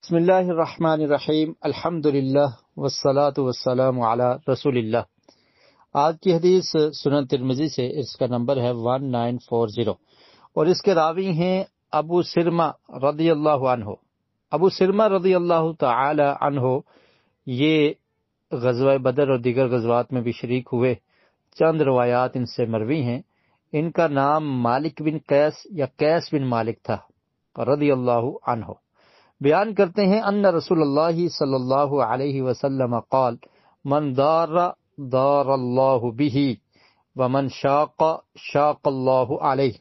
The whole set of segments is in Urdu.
بسم اللہ الرحمن الرحیم، الحمد للہ والصلاة والسلام علی رسول اللہ۔ آج کی حدیث سنن ترمذی سے، اس کا نمبر ہے 1940، اور اس کے راوی ہیں ابو سرمہ رضی اللہ عنہ۔ ابو سرمہ رضی اللہ تعالی عنہ یہ غزوہ بدر اور دیگر غزوات میں بھی شریک ہوئے۔ چند روایات ان سے مروی ہیں۔ ان کا نام مالک بن قیس یا قیس بن مالک تھا رضی اللہ عنہ۔ بیان کرتے ہیں ان رسول اللہ صلی اللہ علیہ وسلم قال من دار دار اللہ بہ ومن شاق شاق اللہ علیہ۔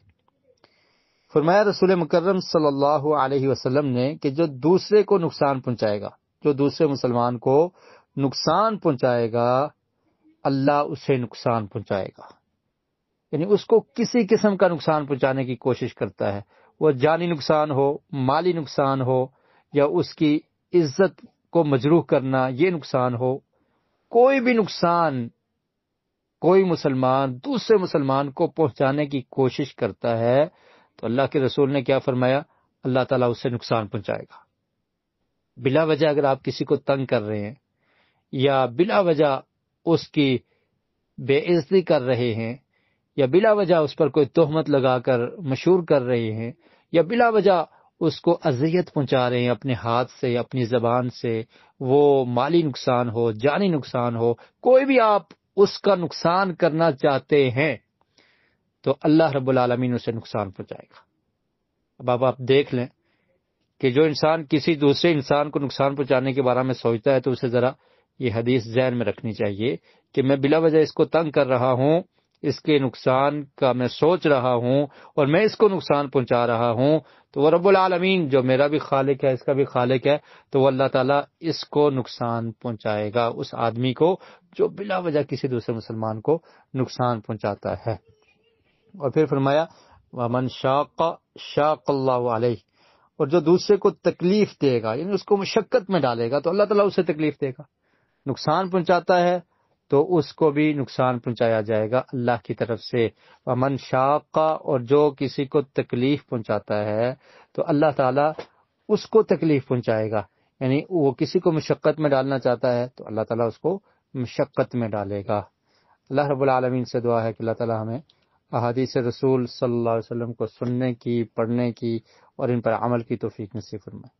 فرمایا رسول مکرم صلی اللہ علیہ وسلم نے کہ جو دوسرے کو نقصان پہنچائے گا، جو دوسرے مسلمان کو نقصان پہنچائے گا، اللہ اسے نقصان پہنچائے گا۔ یعنی اس کو کسی قسم کا نقصان پہنچانے کی کوشش کرتا ہے، وہ جانی نقصان ہو، مالی نقصان ہو، یا اس کی عزت کو مجروح کرنا، یہ نقصان ہو، کوئی بھی نقصان کوئی مسلمان دوسرے مسلمان کو پہنچانے کی کوشش کرتا ہے تو اللہ کے رسول نے کیا فرمایا؟ اللہ تعالیٰ اسے نقصان پہنچائے گا۔ بلا وجہ اگر آپ کسی کو تنگ کر رہے ہیں یا بلا وجہ اس کی بے عزتی کر رہے ہیں یا بلا وجہ اس پر کوئی تہمت لگا کر مشہور کر رہے ہیں یا بلا وجہ اس کو اذیت پہنچا رہے ہیں اپنے ہاتھ سے، اپنی زبان سے، وہ مالی نقصان ہو، جانی نقصان ہو، کوئی بھی آپ اس کا نقصان کرنا چاہتے ہیں تو اللہ رب العالمین اسے نقصان پہنچائے گا۔ اب آپ دیکھ لیں کہ جو انسان کسی دوسرے انسان کو نقصان پہنچانے کے بارے میں سوچتا ہے تو اسے ذرا یہ حدیث ذہن میں رکھنی چاہیے کہ میں بلا وجہ اس کو تنگ کر رہا ہوں، اس کے نقصان کا میں سوچ رہا ہوں اور میں اس کو نقصان پہنچا رہا ہوں، تو وہ رب العالمین جو میرا بھی خالق ہے، اس کا بھی خالق ہے، تو وہ اللہ تعالیٰ اس کو نقصان پہنچائے گا، اس آدمی کو جو بلا وجہ کسی دوسرے مسلمان کو نقصان پہنچاتا ہے۔ اور پھر فرمایا وَمَنْ شَاقَ شَاقَ اللَّهُ عَلَيْهِ، اور جو دوسرے کو تکلیف دے گا، یعنی اس کو مشقت میں ڈالے گا، تو اللہ تعالیٰ اسے تکلیف دے گا۔ نقصان پہنچاتا ہے تو اس کو بھی نقصان پہنچایا جائے گا اللہ کی طرف سے۔ وَمَنْ شَاقَ، اور جو کسی کو تکلیف پہنچاتا ہے تو اللہ تعالیٰ اس کو تکلیف پہنچائے گا، یعنی وہ کسی کو مشقت میں ڈالنا چاہتا ہے تو اللہ تعالیٰ اس کو مشقت میں ڈالے گا۔ اللہ رب العالمین سے دعا ہے کہ اللہ تعالیٰ ہمیں احادیث رسول صلی اللہ علیہ وسلم کو سننے کی، پڑھنے کی اور ان پر عمل کی توفیق نصیب فرمائے۔